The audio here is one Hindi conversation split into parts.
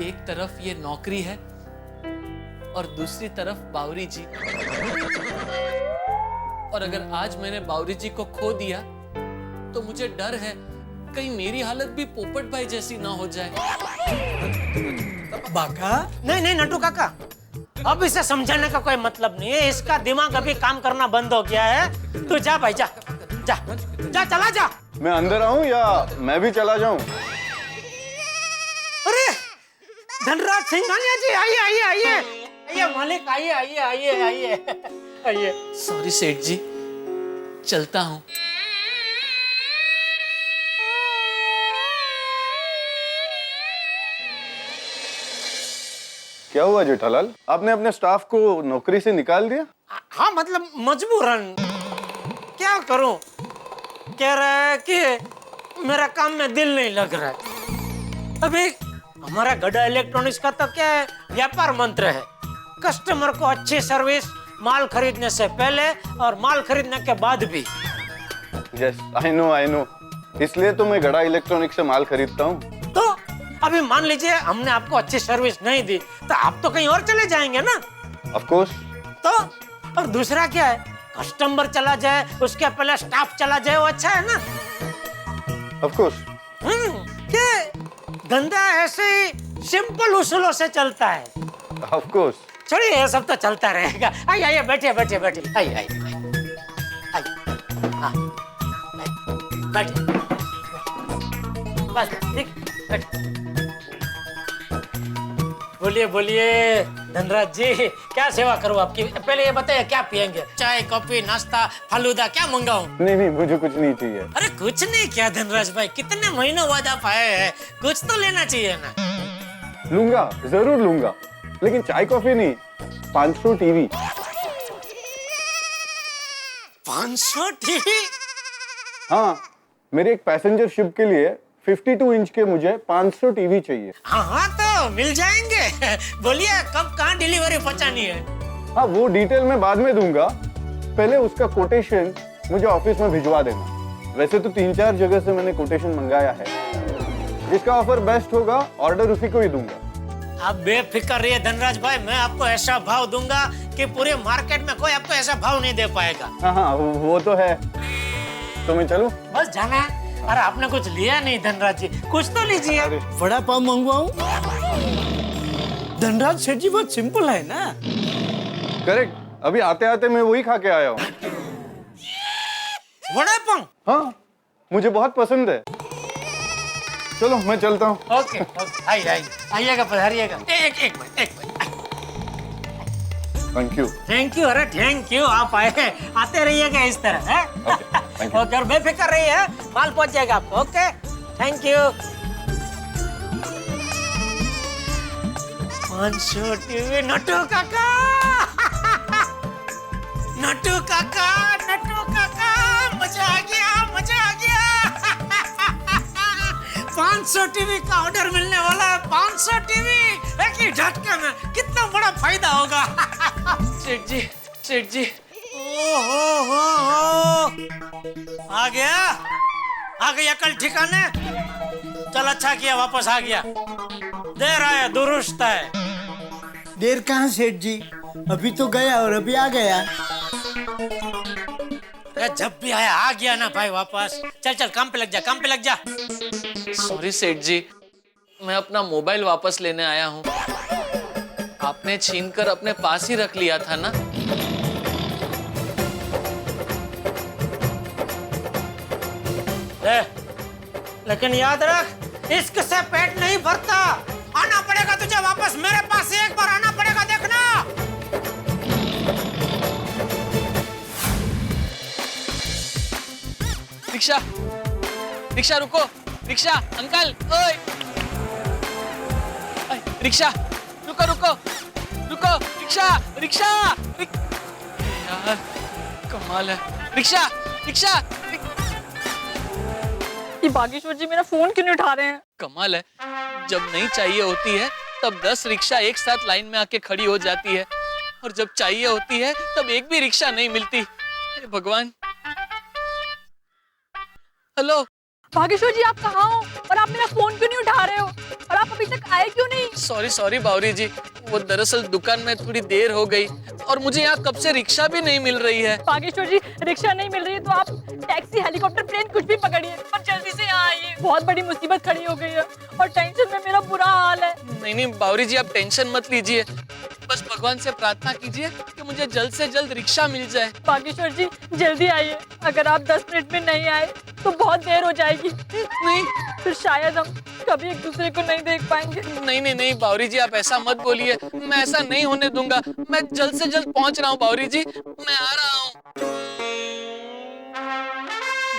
एक तरफ ये नौकरी है और दूसरी तरफ बावरी जी। और अगर आज मैंने बावरी जी को खो दिया तो मुझे डर है कहीं मेरी हालत भी पोपट भाई जैसी ना हो जाए। बाका? नहीं नटू काका, अब इसे समझाने का कोई मतलब नहीं है। इसका दिमाग अभी काम करना बंद हो गया है। तू जा भाई, जा जा जा, चला जा। मैं अंदर आऊं या मैं भी चला जाऊं? अरे धनराज सिंघानिया जी, आइए आइए आइए आइए मालिक, आइए आइए आइए आइए आइए। सॉरी सेठ जी, चलता हूं। क्या हुआ जेठालाल, आपने अपने स्टाफ को नौकरी से निकाल दिया? हाँ मतलब मजबूरन। क्या करूं, कह रहा है कि मेरा काम में दिल नहीं लग रहा है। अभी हमारा गड्ढा इलेक्ट्रॉनिक्स का तो क्या है, व्यापार मंत्र है। कस्टमर को अच्छी सर्विस माल खरीदने से पहले और माल खरीदने के बाद भी। Yes, I know. इसलिए तो मैं गड़ा इलेक्ट्रॉनिक्स से माल खरीदता हूँ। तो अभी मान लीजिए हमने आपको अच्छी सर्विस नहीं दी तो आप तो कहीं और चले जाएंगे ना। Of course. तो और दूसरा क्या है, कस्टमर चला जाए उसके पहले स्टाफ चला जाए, वो अच्छा है ना। Of course. क्या धंधा ऐसे ही सिंपल उसूलों से चलता है। Of course. छोड़िए, ये सब तो चलता रहेगा। आइए आइए, बैठिए बैठिए बैठिए, आइए आइए बैठिए, बस ठीक, बैठिए। बोलिए बोलिए धनराज जी, क्या सेवा करूं आपकी? पहले ये बताइए क्या पियेंगे, चाय कॉफी नाश्ता फालूदा क्या मंगाऊं? नहीं मुझे कुछ नहीं चाहिए। अरे कुछ नहीं क्या धनराज भाई, कितने महीनों बाद आप आए हैं, कुछ तो लेना चाहिए ना। लूंगा, जरूर लूंगा, लेकिन चाय कॉफी नहीं, 500 टीवी। 500 टीवी? हाँ, मेरे एक पैसेंजर शिप के लिए 52 इंच के मुझे 500 टीवी चाहिए। हाँ तो मिल जाएंगे। बोलिए कब कहाँ डिलीवरी पहुंचानी है? हाँ वो डिटेल मैं बाद में दूंगा, पहले उसका कोटेशन मुझे ऑफिस में भिजवा देना। वैसे तो 3-4 जगह से मैंने कोटेशन मंगाया है, जिसका ऑफर बेस्ट होगा ऑर्डर उसी को ही दूंगा। आप बेफिक्र रहिए धनराज भाई, मैं आपको ऐसा भाव दूंगा कि पूरे मार्केट में कोई आपको ऐसा भाव नहीं दे पाएगा। हाँ वो तो है। तो मैं चलूं? बस जाना है। अरे आपने कुछ लिया नहीं धनराज जी, कुछ तो लीजिए। वड़ा पाव मंगवाऊं? धनराज सेठ जी बहुत सिंपल है ना। करेक्ट, अभी आते आते मैं वही खा के आया हूँ। वड़ा पाव? हाँ मुझे बहुत पसंद है। चलो मैं चलता हूँ। ओके ओके, आइएगा, पधारिएगा। एक मिनट। Thank you. अरे थैंक यू, आप आए, आते रहिएगा इस तरह है। ओके, और बेफिक्र रहिए, माल पहुंच जाएगा आपको। Okay, thank you. 500 TV Natu काका। नटू काका, मजा आ गया। 500 टीवी का ऑर्डर मिलने वाला है। 500 टीवी एक ही झटके में, कितना बड़ा फायदा होगा। सेठ जी। हो आ गया कल ठिकाने। चल अच्छा किया वापस आ गया, देर आया दुरुस्त है। देर कहाँ सेठ जी, अभी तो गया और अभी आ गया। जब भी आया आ गया ना भाई वापस। चल काम पे लग जा। सॉरी सेठ जी, मैं अपना मोबाइल वापस लेने आया हूँ। आपने छीनकर अपने पास ही रख लिया था ना। लेकिन याद रख, इश्क से पेट नहीं भरता। आना पड़ेगा तुझे वापस मेरे पास, एक बार आना पड़ेगा, देखना। रिक्शा रुको, रिक्शा अंकल, ओए रिक्शा रुको, रिक्शा यार कमाल है। रिक्शा ये बागेश्वर जी मेरा फोन क्यों नहीं उठा रहे हैं? कमाल है, जब नहीं चाहिए होती है तब 10 रिक्शा एक साथ लाइन में आके खड़ी हो जाती है, और जब चाहिए होती है तब एक भी रिक्शा नहीं मिलती। हे भगवान। हेलो बागेश्वर जी, आप कहाँ हो और आप मेरा फोन क्यों नहीं उठा रहे हो? और आप अभी तक आए क्यों नहीं? सॉरी सॉरी बावरी जी, वो दरअसल दुकान में थोड़ी देर हो गई और मुझे यहाँ कब से रिक्शा भी नहीं मिल रही है। बागेश्वर जी, रिक्शा नहीं मिल रही है तो आप टैक्सी, हेलीकॉप्टर, प्लेन कुछ भी पकड़िए और जल्दी से यहाँ आइए। बहुत बड़ी मुसीबत खड़ी हो गई है और टेंशन में मेरा बुरा हाल है। नहीं नहीं बावरी जी, आप टेंशन मत लीजिए, बस भगवान से प्रार्थना कीजिए कि मुझे जल्द से जल्द रिक्शा मिल जाए। बागेश्वर जी जल्दी आइए, अगर आप 10 मिनट में नहीं आए तो बहुत देर हो जाएगी। नहीं फिर शायद हम कभी एक दूसरे को नहीं देख पाएंगे। नहीं नहीं नहीं बावरी जी, आप ऐसा मत बोलिए, मैं ऐसा नहीं होने दूंगा। मैं जल्द से जल्द पहुंच रहा हूँ बावरी जी, मैं आ रहा हूँ।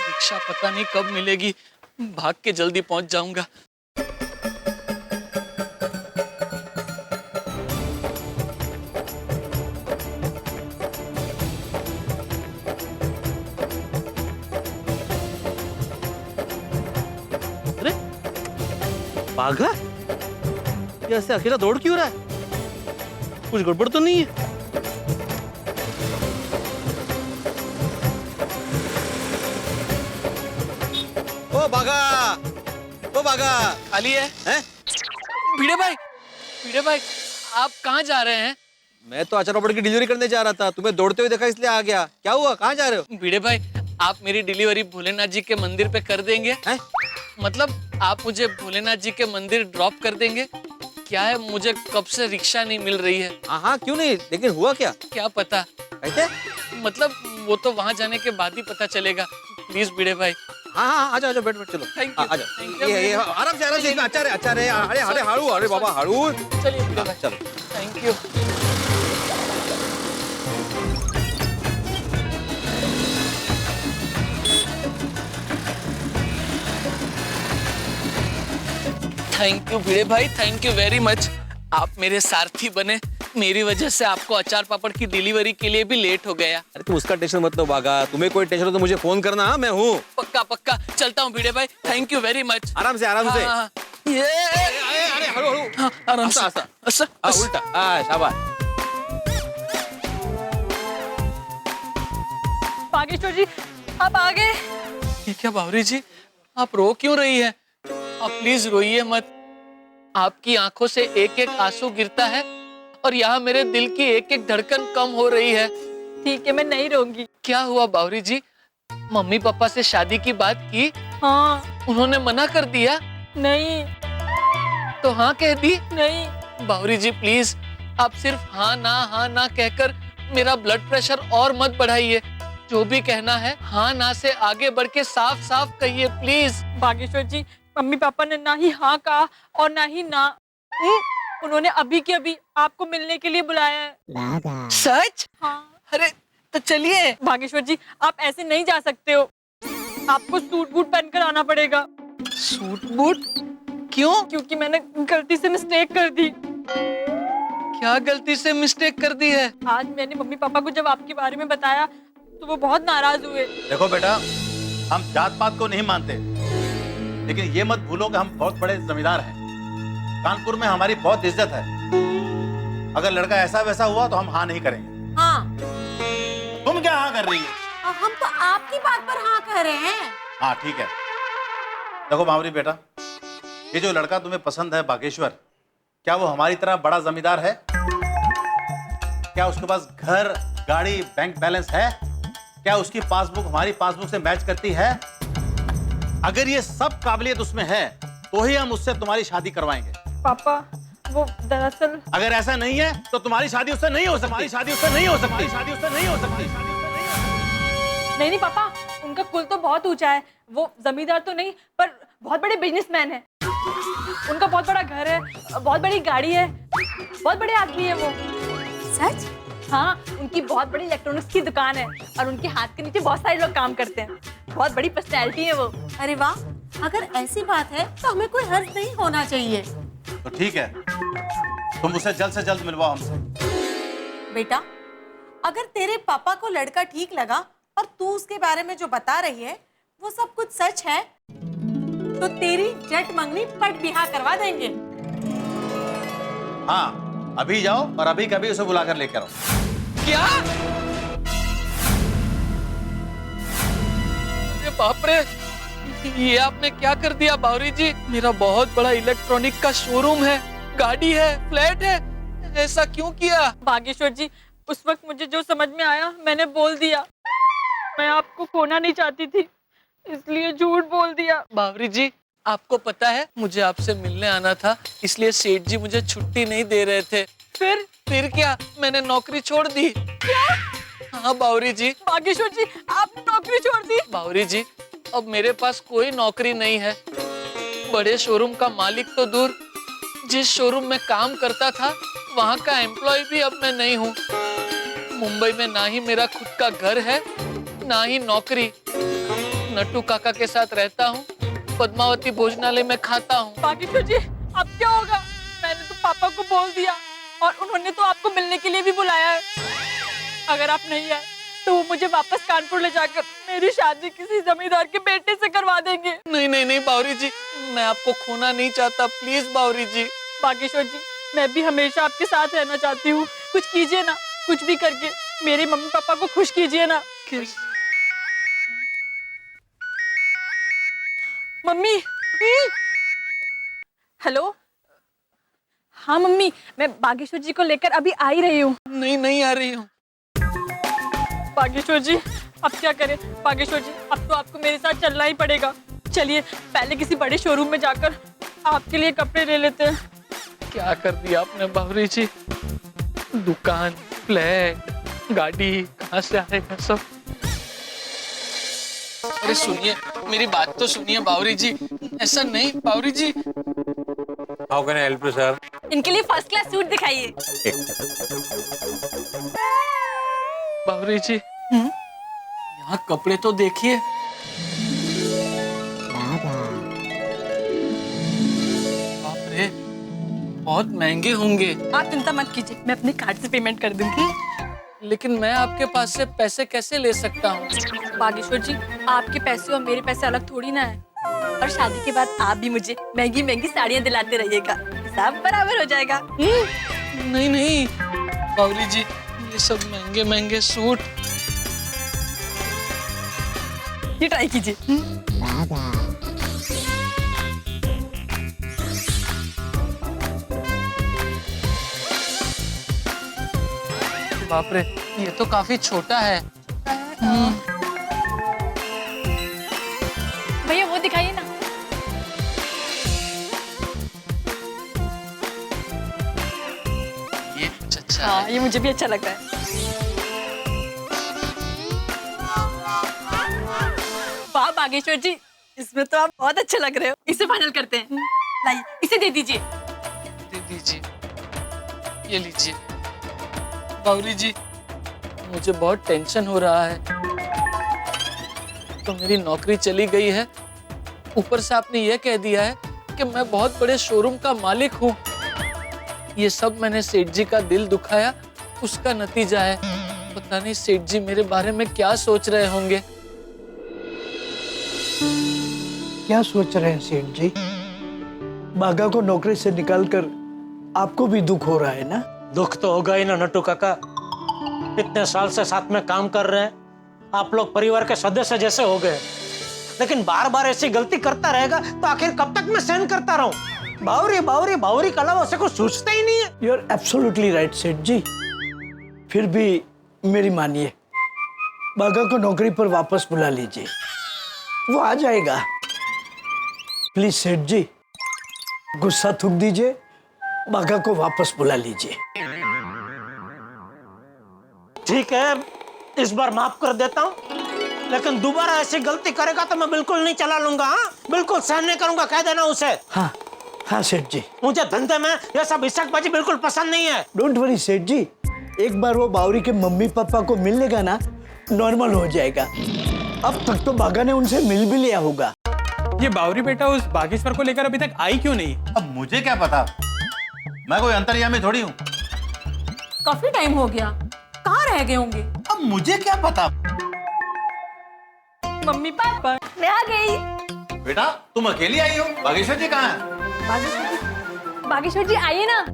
रिक्शा पता नहीं कब मिलेगी, भाग के जल्दी पहुंच जाऊंगा। अरे भागा, ये ऐसे अकेला दौड़ क्यों रहा है? कुछ गड़बड़ तो नहीं है? ओ भागा, ओ भागा। खाली है? हैं? भिड़े भाई आप कहाँ जा रहे हैं? मैं तो अचार पापड़ की डिलीवरी करने जा रहा था, तुम्हें दौड़ते हुए देखा इसलिए आ गया। क्या हुआ, कहाँ जा रहे हो? भिड़े भाई, आप मेरी डिलीवरी भोलेनाथ जी के मंदिर पे कर देंगे? हैं? मतलब आप मुझे भोलेनाथ जी के मंदिर ड्रॉप कर देंगे? क्या है, मुझे कब से रिक्शा नहीं मिल रही है। हाँ क्यों नहीं, लेकिन हुआ क्या? क्या पता, कैसे? मतलब वो तो वहां जाने के बाद ही पता चलेगा। प्लीज भिड़े भाई। हाँ आजा आजा, बैठ बैठ, चलो। Thank you, आजा, thank you। ये आराम से इसमें। अच्छा रे, अरे अरे हाड़ू, अरे बाबा हाड़ू। चलिए भिड़े भाई, चलो। Thank you. थैंक यू भिड़े भाई, थैंक यू वेरी मच। आप मेरे सारथी बने, मेरी वजह से आपको अचार पापड़ की डिलीवरी के लिए भी लेट हो गया। अरे तुम उसका टेंशन मत लो भागा, तुम्हें कोई टेंशन हो तो मुझे फोन करना। हाँ मैं हूँ। पक्का पक्का, चलता हूँ भिड़े भाई, थैंक यू वेरी मच। आराम से आराम से। हाँ, ये अरे हाड़ू हाड़ू। हाँ, आराम से। आसा, उल्टा, शाबाश। बागेश्वर जी आप आ गए। ये क्या बावरी जी, आप रो क्यों रही है? आप प्लीज रोइए मत। आपकी आंखों से एक एक आंसू गिरता है और यहाँ मेरे दिल की एक एक धड़कन कम हो रही है। ठीक है, मैं नहीं रोऊंगी। क्या हुआ बावरी जी, मम्मी पापा से शादी की बात की? हाँ। उन्होंने मना कर दिया? नहीं। तो हाँ कह दी? नहीं। बावरी जी प्लीज, आप सिर्फ हाँ ना कहकर मेरा ब्लड प्रेशर और मत बढ़ाइए। जो भी कहना है हाँ ना से आगे बढ़ के साफ साफ कहिए please. Bageshwar ji, mummy papa ने ना ही हाँ कहा और ना ही ना। उन्होंने अभी के अभी आपको मिलने के लिए बुलाया है। सच? हाँ। अरे तो चलिए। बागेश्वर जी आप ऐसे नहीं जा सकते हो, आपको सूट बूट पहनकर आना पड़ेगा। Suit boot? क्यों? क्योंकि मैंने गलती से मिस्टेक कर दी। क्या गलती से मिस्टेक कर दी है? आज मैंने मम्मी पापा को जब आपके बारे में बताया तो वो बहुत नाराज हुए। देखो बेटा, हम जात पात को नहीं मानते, लेकिन ये मत भूलो कि हम बहुत बड़े जमींदार हैं। कानपुर में हमारी बहुत इज्जत है। अगर लड़का ऐसा वैसा हुआ तो हम हाँ नहीं करेंगे। हाँ। तुम क्या हाँ कर रही हो? हम तो आपकी बात पर हाँ कह रहे हैं। हाँ ठीक है। देखो बावरी बेटा, ये जो लड़का तुम्हें पसंद है बागेश्वर, क्या वो हमारी तरह बड़ा जमींदार है? क्या उसके पास घर, गाड़ी, बैंक बैलेंस है? क्या उसकी पासबुक हमारी पासबुक से मैच करती है? अगर ये सब काबिलियत उसमें है तो ही हम उससे तुम्हारी शादी करवाएंगे। पापा वो दरअसल। अगर ऐसा नहीं है तो तुम्हारी शादी उससे नहीं हो सकती। तुम्हारी शादी उससे नहीं हो सकती। शादी उससे नहीं हो सकती। नहीं पापा, उनका कुल तो बहुत ऊंचा है। वो जमींदार तो नहीं पर बहुत बड़े बिजनेसमैन है। उनका बहुत बड़ा घर है, बहुत बड़ी गाड़ी है, बहुत बड़े आदमी है वो। सच? हाँ, उनकी बहुत बड़ी इलेक्ट्रॉनिक्स की दुकान है और उनके हाथ के नीचे बहुत सारे लोग काम करते हैं। बहुत बड़ी पर्सनैलिटी है वो। अरे वाह, अगर ऐसी बात है तो हमें कोई हर्ज नहीं होना चाहिए। तो ठीक है, तुम उसे जल्द से जल्द मिलवाओ हमसे। बेटा, अगर तेरे पापा को लड़का ठीक लगा और तू उसके बारे में जो बता रही है वो सब कुछ सच है तो तेरी जट मंगनी पट बिहा करवा देंगे। हाँ, अभी जाओ और अभी कभी उसे बुलाकर लेकर आओ। क्या? अरे बाप रे, ये आपने क्या कर दिया बावरी जी? मेरा बहुत बड़ा इलेक्ट्रॉनिक का शोरूम है, गाड़ी है, फ्लैट है, ऐसा क्यों किया? बागेश्वर जी, उस वक्त मुझे जो समझ में आया मैंने बोल दिया। मैं आपको खोना नहीं चाहती थी, इसलिए झूठ बोल दिया। बावरी जी, आपको पता है मुझे आपसे मिलने आना था, इसलिए सेठ जी मुझे छुट्टी नहीं दे रहे थे। फिर क्या, मैंने नौकरी छोड़ दी। हाँ बावरी जी। बागेश्वर जी, आपने नौकरी छोड़ दी? बावरी जी, अब मेरे पास कोई नौकरी नहीं है। बड़े शोरूम का मालिक तो दूर, जिस शोरूम में काम करता था वहाँ का एम्प्लॉय भी अब मैं नहीं हूँ। मुंबई में ना ही मेरा खुद का घर है, ना ही नौकरी। नट्टू काका के साथ रहता हूँ, पद्मावती भोजनालय में खाता हूँ। बागेश्वर जी, अब क्या होगा? मैंने तो पापा को बोल दिया और उन्होंने तो आपको मिलने के लिए भी बुलाया है। अगर आप नहीं आए तो वो मुझे वापस कानपुर ले जाकर मेरी शादी किसी जमींदार के बेटे से करवा देंगे। नहीं नहीं नहीं बावरी जी, मैं आपको खोना नहीं चाहता, प्लीज बावरी जी। बागेश्वर जी, मैं भी हमेशा आपके साथ रहना चाहती हूँ। कुछ कीजिए ना, कुछ भी करके मेरे मम्मी पापा को खुश कीजिए ना। मम्मी। हेलो। हाँ मम्मी, मैं बागेश्वर जी को लेकर अभी आ ही रही हूँ। नहीं आ रही हूँ। बागेश्वर जी, अब क्या करें? बागेश्वर जी, अब तो आपको मेरे साथ चलना ही पड़ेगा। चलिए पहले किसी बड़े शोरूम में जाकर आपके लिए कपड़े ले लेते हैं। क्या कर दिया आपने बावरी जी? दुकान, फ्लैट, गाड़ी, कहाँ से आएगा सब? अरे सुनिए, मेरी बात तो सुनिए बावरी जी। ऐसा नहीं बावरी जी। How can I help you, sir? इनके लिए फर्स्ट क्लास सूट दिखाइए। बावरी जी, यहाँ कपड़े तो देखिए। बाप रे, बहुत महंगे होंगे। आप चिंता मत कीजिए, मैं अपने कार्ड से पेमेंट कर दूंगी। लेकिन मैं आपके पास से पैसे कैसे ले सकता हूँ? बागेश्वर जी, आपके पैसे और मेरे पैसे अलग थोड़ी ना है। और शादी के बाद आप भी मुझे महंगी महंगी साड़ियाँ दिलाते रहिएगा, सब बराबर हो जाएगा। नहीं नहीं बावरी जी, ये सब महंगे महंगे सूट। ये ट्राई कीजिए। बाप रे, ये तो काफी छोटा है। भैया वो दिखाइए ना। ये कुछ अच्छा हाँ, है। ये मुझे भी अच्छा लग रहा है। वाह बागेश्वर जी, इसमें तो आप बहुत अच्छे लग रहे हो। इसे फाइनल करते हैं। लाइए, इसे दे दीजिए। दे दीजिए, ये लीजिए। बावरी जी, मुझे बहुत टेंशन हो रहा है। तो मेरी नौकरी चली गई है, ऊपर से आपने ये कह दिया है कि मैं बहुत बड़े शोरूम का मालिक हूँ। ये सब मैंने सेठ जी का दिल दुखाया, उसका नतीजा है। पता नहीं सेठ जी मेरे बारे में क्या सोच रहे होंगे। क्या सोच रहे हैं सेठ जी? बागा को नौकरी से निकालकर आपको भी दुख हो रहा है ना? दुख तो होगा ही ना नट्टू काका। इतने साल से साथ में काम कर रहे हैं, आप लोग परिवार के सदस्य जैसे हो गए। लेकिन बार बार ऐसी गलती करता रहेगा तो आखिर कब तक मैं सहन करता रहूं? बावरी बावरी बावरी के अलावा उसे कुछ सोचता ही नहीं है। यू आर एब्सोल्युटली राइट सेठ जी। फिर भी मेरी मानिए, बागा को नौकरी पर वापस बुला लीजिए, वो आ जाएगा। प्लीज सेठ जी, गुस्सा थूक दीजिए, बागा को वापस बुला लीजिए। ठीक है, इस बार माफ कर देता हूँ, लेकिन दोबारा ऐसी गलती करेगा तो मैं बिल्कुल नहीं चला लूंगा। हाँ, बिल्कुल सहन नहीं करूंगा, कह देना उसे। हाँ हाँ सेठ जी। मुझे धंधे में ये सब हिस्साबाजी बिल्कुल पसंद नहीं है। डोंट वरी सेठ जी, एक बार वो बावरी के मम्मी पापा को मिल लेगा ना, नॉर्मल हो जाएगा। अब तक तो बागा ने उनसे मिल भी लिया होगा। ये बावरी बेटा उस बागेश्वर को लेकर अभी तक आई क्यों नहीं? अब मुझे क्या पता, मैं कोई अंतर्यामी थोड़ी हूँ। काफी टाइम हो गया, कहाँ रह गए होंगे? अब मुझे क्या पता। मम्मी पापा, मैं आ गई। बेटा तुम अकेली आई हो, बागेश्वर जी कहाँ हैं? बागेश्वर जी आइए ना।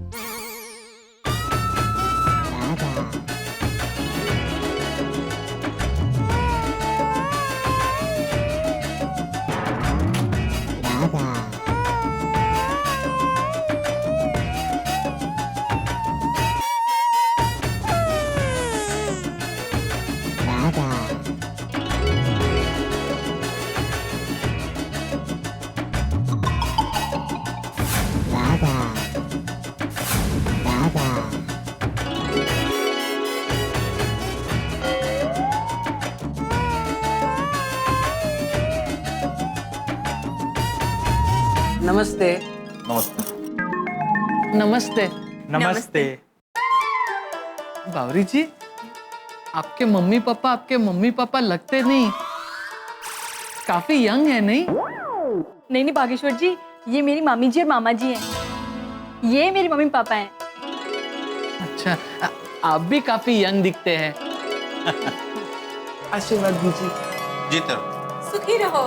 नमस्ते। नमस्ते। नमस्ते। नमस्ते। बावरी जी, आपके मम्मी पापा लगते नहीं, काफी यंग है नहीं? नहीं बागेश्वर जी, ये मेरी मामी जी और मामा जी हैं। ये मेरे मम्मी पापा हैं। अच्छा, आप भी काफी यंग दिखते हैं। आशीर्वाद दीजिए। जीते रहो। सुखी रहो।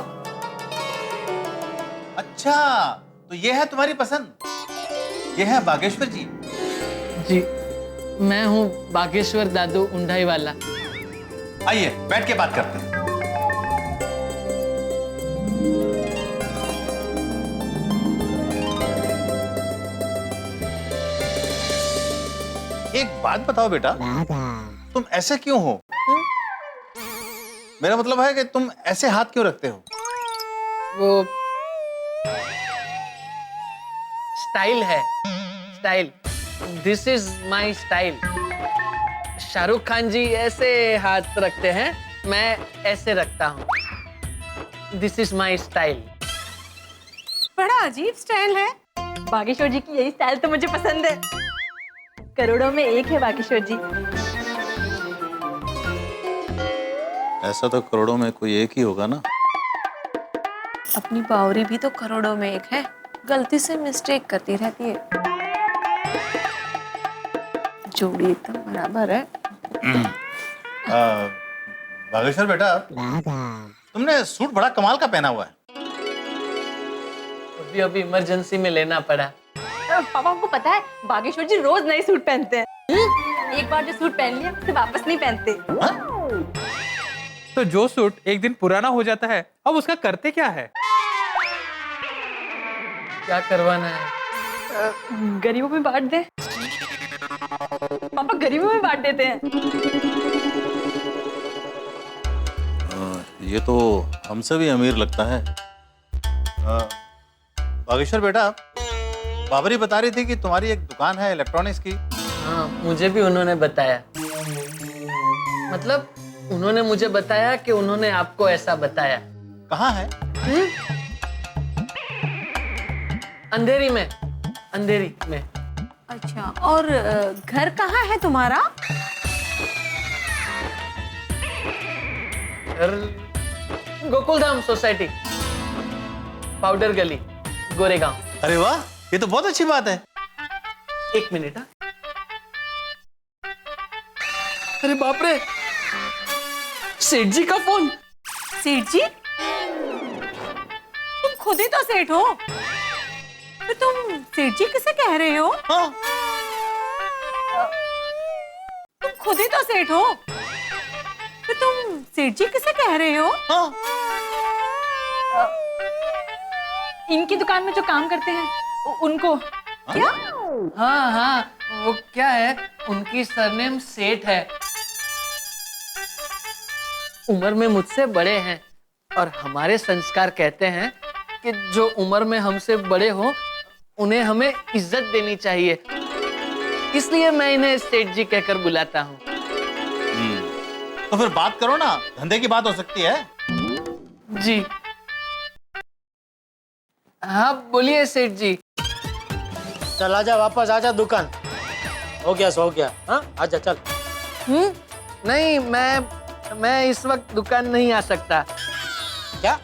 अच्छा, तो ये है तुम्हारी पसंद? ये है बागेश्वर जी? जी, मैं हूँ बागेश्वर दादू उंडाई वाला। आइए बैठ के बात करते हैं। एक बात बताओ बेटा, तुम ऐसे क्यों हो? मेरा मतलब है कि तुम ऐसे हाथ क्यों रखते हो? वो स्टाइल है, style. This is my style. Shahrukh Khan ji ऐसे हाथ रखते हैं, मैं ऐसे रखता हूँ। This is my style. बड़ा अजीब स्टाइल है। बागेश्वर जी की यही स्टाइल तो मुझे पसंद है। करोड़ों में एक है बागेश्वर जी। ऐसा तो करोड़ों में कोई एक ही होगा ना। अपनी बावरी भी तो करोड़ों में एक है, गलती से मिस्टेक करती रहती है। जोड़ी एकदम बराबर है। बागेश्वर बेटा, तुमने सूट बड़ा कमाल का पहना हुआ है। अभी इमरजेंसी में लेना पड़ा। पापा, आपको पता है बागेश्वर जी रोज नए सूट पहनते हैं। एक बार जो सूट पहन लिया उसे वापस नहीं पहनते। तो जो सूट एक दिन पुराना हो जाता है, अब उसका करते क्या है? क्या करवाना है? गरीबों में बांट दे। पापा गरीबों में बांट देते हैं। ये तो हमसे भी अमीर लगता है। बागेश्वर बेटा, बाबरी बता रही थी कि तुम्हारी एक दुकान है इलेक्ट्रॉनिक्स की। हाँ, मुझे भी उन्होंने बताया। मतलब उन्होंने मुझे बताया कि उन्होंने आपको ऐसा बताया। कहाँ है? अंधेरी में। अंधेरी में। अच्छा, और घर कहाँ है तुम्हारा? गोकुलधाम सोसाइटी, पाउडर गली, गोरेगांव। अरे वाह, ये तो बहुत अच्छी बात है। एक मिनट। हाँ, अरे बाप रे, सेठ जी का फोन। सेठ जी? तुम खुद ही तो सेठ हो, तो तुम सेठ जी किसे कह रहे हो? हाँ। तुम खुद ही तो सेठ हो, तो तुम सेठ जी किसे कह रहे हो? हाँ। इनकी दुकान में जो काम करते हैं उनको। क्या? हाँ हाँ, वो क्या है, उनकी सरनेम सेठ है। उम्र में मुझसे बड़े हैं और हमारे संस्कार कहते हैं कि जो उम्र में हमसे बड़े हो उन्हें हमें इज्जत देनी चाहिए। इसलिए मैं इन्हें सेठ जी कहकर बुलाता हूँ। तो फिर बात करो ना, धंधे की बात हो सकती है। जी हाँ, बोलिए सेठ जी। चल आजा, वापस आजा दुकान। हो गया सो गया। हाँ, आजा चल। नहीं, मैं इस वक्त दुकान नहीं आ सकता। क्या?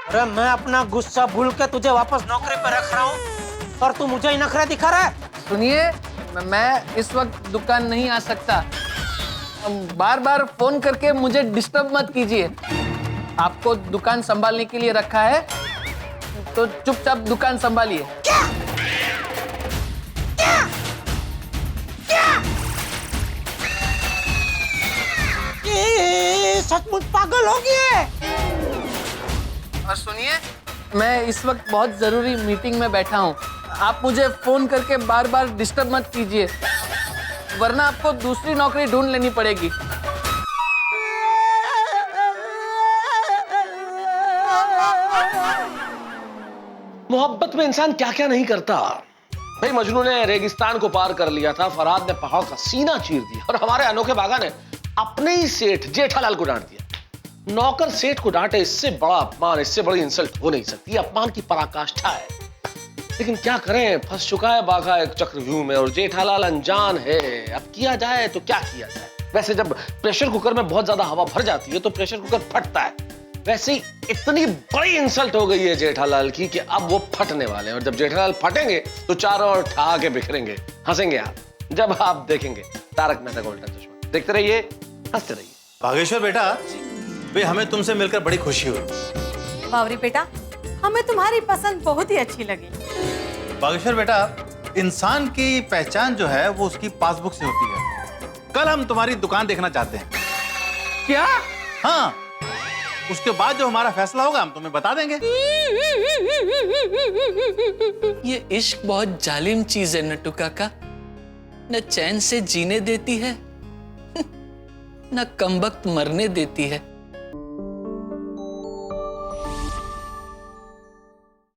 अरे मैं अपना गुस्सा भूल के तुझे वापस नौकरी पर रख रहा हूँ और तू मुझे ही नखरा दिखा रहा है। सुनिए, मैं इस वक्त दुकान नहीं आ सकता। बार बार फोन करके मुझे डिस्टर्ब मत कीजिए। आपको दुकान संभालने के लिए रखा है, तो चुपचाप दुकान संभालिए। क्या? क्या? क्या? सचमुच पागल हो गए? और सुनिए, मैं इस वक्त बहुत जरूरी मीटिंग में बैठा हूँ। आप मुझे फोन करके बार बार डिस्टर्ब मत कीजिए, वरना आपको दूसरी नौकरी ढूंढ लेनी पड़ेगी। मोहब्बत में इंसान क्या क्या नहीं करता। भाई मजनू ने रेगिस्तान को पार कर लिया था, फरहाद ने पहाड़ का सीना चीर दिया, और हमारे अनोखे बागा ने अपने ही सेठ जेठालाल को डांट दिया। नौकर सेठ को डांटे, इससे बड़ा अपमान, इससे बड़ी इंसल्ट हो नहीं सकती। अपमान की पराकाष्ठा है। लेकिन क्या करें, फंस चुका है बाघा एक चक्रव्यूह में और जेठालाल अनजान है। अब किया जाए तो क्या किया जाए? वैसे जब प्रेशर कुकर में बहुत ज्यादा हवा भर जाती है तो प्रेशर कुकर फटता है। वैसे ही इतनी बड़ी इंसल्ट हो गई है जेठालाल की कि अब वो फटने वाले हैं, और जब जेठालाल फटेंगे तो चारों ओर ठा के बिखरेंगे। हंसेंगे आप जब आप देखेंगे तारक मेहता का उल्टा चश्मा। देखते रहिए, हंसते रहिए। बागेश्वर बेटा, भाई हमें तुमसे मिलकर बड़ी खुशी हुई। बावरी बेटा, हमें तुम्हारी पसंद बहुत ही अच्छी लगी। बागेश्वर बेटा, इंसान की पहचान जो है वो उसकी पासबुक से होती है। कल हम तुम्हारी दुकान देखना चाहते हैं। क्या? हाँ, उसके बाद जो हमारा फैसला होगा हम तुम्हें बता देंगे। ये इश्क बहुत जालिम चीज है नट्टू काका, न चैन से जीने देती है न कमबख्त मरने देती है।